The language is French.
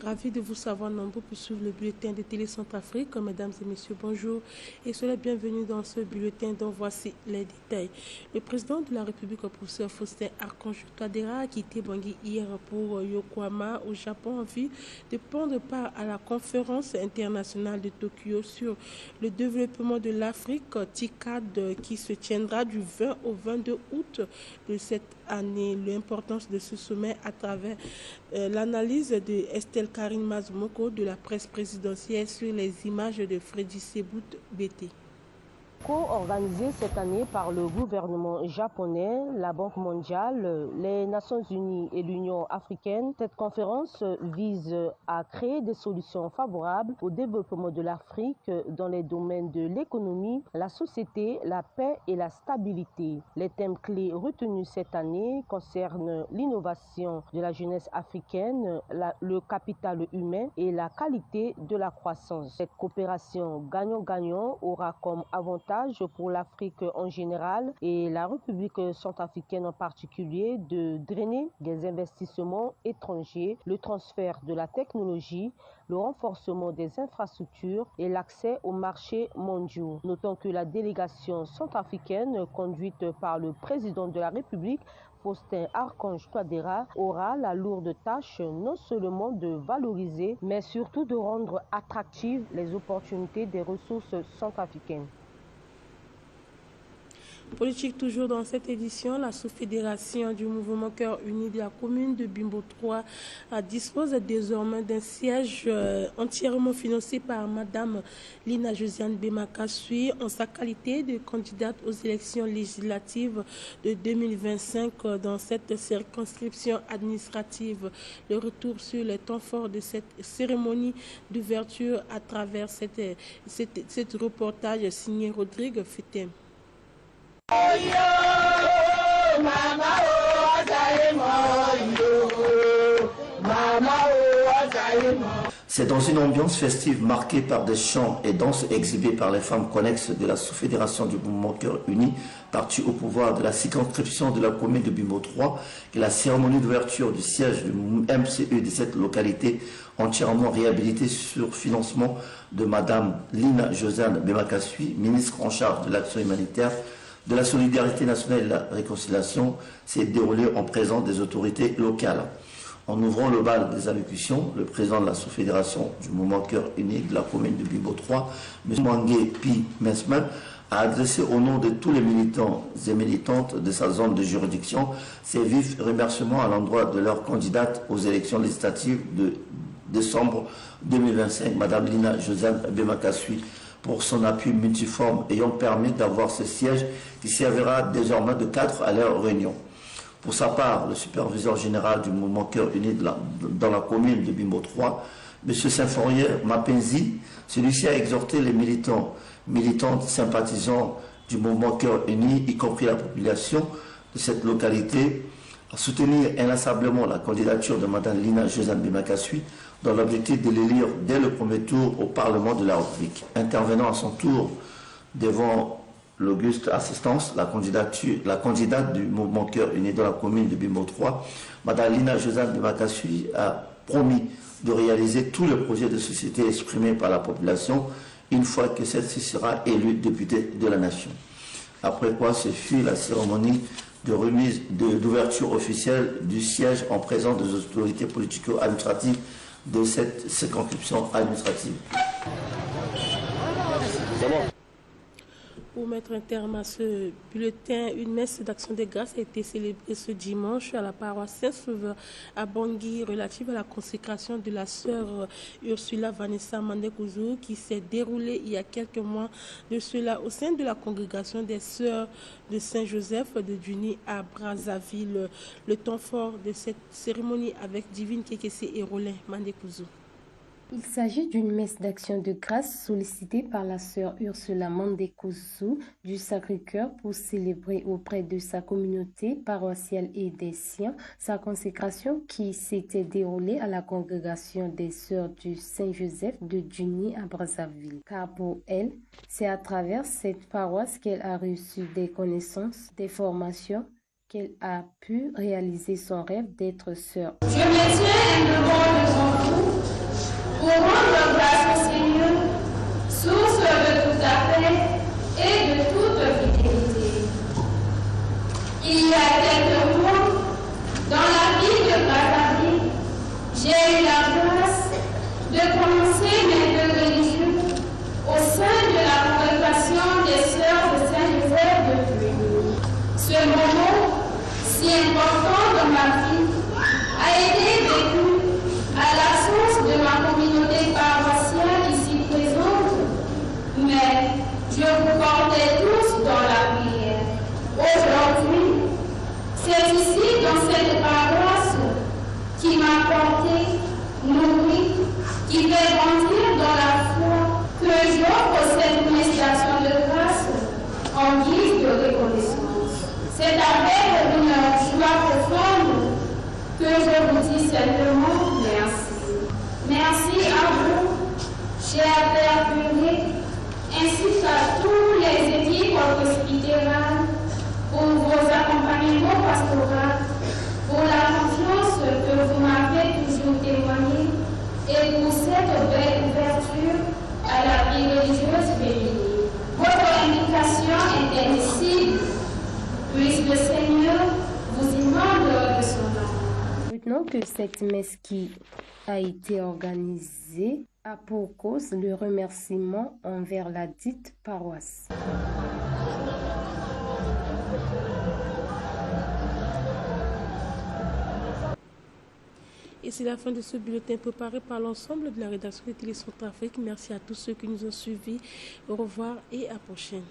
Ravi de vous savoir nombreux pour suivre le bulletin de Télé Centrafrique. Mesdames et messieurs, bonjour et soyez les bienvenus dans ce bulletin dont voici les détails. Le président de la République, le professeur Faustin Archange Touadéra, a quitté Bangui hier pour Yokohama au Japon en vue de prendre part à la conférence internationale de Tokyo sur le développement de l'Afrique, TICAD, qui se tiendra du 20 au 22 août de cette année. L'importance de ce sommet à travers l'analyse de Estelle Karine Mazumoko de la presse présidentielle sur les images de Freddy Sebout BT. Co-organisée cette année par le gouvernement japonais, la Banque mondiale, les Nations unies et l'Union africaine, cette conférence vise à créer des solutions favorables au développement de l'Afrique dans les domaines de l'économie, la société, la paix et la stabilité. Les thèmes clés retenus cette année concernent l'innovation de la jeunesse africaine, le capital humain et la qualité de la croissance. Cette coopération gagnant-gagnant aura comme avantage pour l'Afrique en général et la République centrafricaine en particulier de drainer des investissements étrangers, le transfert de la technologie, le renforcement des infrastructures et l'accès aux marchés mondiaux. Notons que la délégation centrafricaine conduite par le président de la République, Faustin Archange Touadéra, aura la lourde tâche non seulement de valoriser, mais surtout de rendre attractives les opportunités des ressources centrafricaines. Politique toujours dans cette édition, la sous-fédération du mouvement Cœur Uni de la commune de Bimbo 3 dispose désormais d'un siège entièrement financé par Madame Lina Josiane Bemakasui en sa qualité de candidate aux élections législatives de 2025 dans cette circonscription administrative. Le retour sur les temps forts de cette cérémonie d'ouverture à travers cette reportage signé Rodrigue Fitem. C'est dans une ambiance festive marquée par des chants et danses exhibés par les femmes connexes de la sous-fédération du mouvement Cœur Uni, parti au pouvoir de la circonscription de la commune de Bimbo 3, que la cérémonie d'ouverture du siège du MCE de cette localité, entièrement réhabilitée sur financement de Madame Lina Josiane Bemakasui, ministre en charge de l'action humanitaire, de la solidarité nationale et de la réconciliation, s'est déroulée en présence des autorités locales. En ouvrant le bal des allocutions, le président de la sous-fédération du mouvement Cœur Uni de la commune de Bimbo 3, M. Mwangé Pi Mesman, a adressé au nom de tous les militants et militantes de sa zone de juridiction ses vifs remerciements à l'endroit de leur candidate aux élections législatives de décembre 2025, Mme Lina Josiane Bemakasui, pour son appui multiforme ayant permis d'avoir ce siège qui servira désormais de cadre à leur réunion. Pour sa part, le superviseur général du mouvement Cœur Uni dans la commune de Bimbo 3, M. Saint-Fourier Mapenzi, celui-ci a exhorté les militantes, sympathisants du mouvement Cœur Uni, y compris la population de cette localité, à soutenir inlassablement la candidature de Mme Lina Josiane Bemakasui dans l'objectif de l'élire dès le premier tour au Parlement de la République. Intervenant à son tour devant l'auguste assistance, la candidate du mouvement Cœur Uni dans la commune de Bimbo 3, Mme Lina Josiane Bemakasui a promis de réaliser tous les projets de société exprimés par la population une fois que celle-ci sera élue députée de la nation. Après quoi, ce fut la cérémonie de remise d'ouverture officielle du siège en présence des autorités politico-administratives de cette circonscription administrative. Pour mettre un terme à ce bulletin, une messe d'action de grâce a été célébrée ce dimanche à la paroisse Saint-Sauveur à Bangui relative à la consécration de la sœur Ursula Vanessa Mandekouzo qui s'est déroulée il y a quelques mois de cela au sein de la congrégation des sœurs de Saint-Joseph de Duni à Brazzaville. Le temps fort de cette cérémonie avec Divine Kekese et Rolin Mandekouzo. Il s'agit d'une messe d'action de grâce sollicitée par la sœur Ursula Mandekouzo du Sacré-Cœur pour célébrer auprès de sa communauté paroissiale et des siens sa consécration qui s'était déroulée à la congrégation des sœurs du Saint-Joseph de Duni à Brazzaville. Car pour elle, c'est à travers cette paroisse qu'elle a reçu des connaissances, des formations, qu'elle a pu réaliser son rêve d'être sœur. Je me tiens le rôle de son fou. de prononcer mes vœux religieux au sein de la congrégation des Sœurs de Saint-Joseph de Puy. Ce moment, si important dans ma vie, a été vécu à l'absence de ma communauté paroissiale ici présente, mais je vous portais tous dans la prière. Aujourd'hui, c'est ici, dans cette paroisse, qui m'a porté, nourri, qui fait grandir dans la foi, que j'offre cette messe d'action de grâce en guise de reconnaissance. C'est avec une joie profonde que je vous dis simplement merci. Merci à vous, cher Père Curé, ainsi qu'à tous les équipes presbytérales pour vos accompagnements pastoraux, pour la confiance que vous m'avez toujours témoignée et pour cette belle ouverture à la vie religieuse féminine. Votre implication indicible, puisse le Seigneur vous inonde de son nom. Maintenant que cette messe qui a été organisée a pour cause le remerciement envers la dite paroisse. Et c'est la fin de ce bulletin préparé par l'ensemble de la rédaction de Télé Centrafrique. Merci à tous ceux qui nous ont suivis. Au revoir et à la prochaine.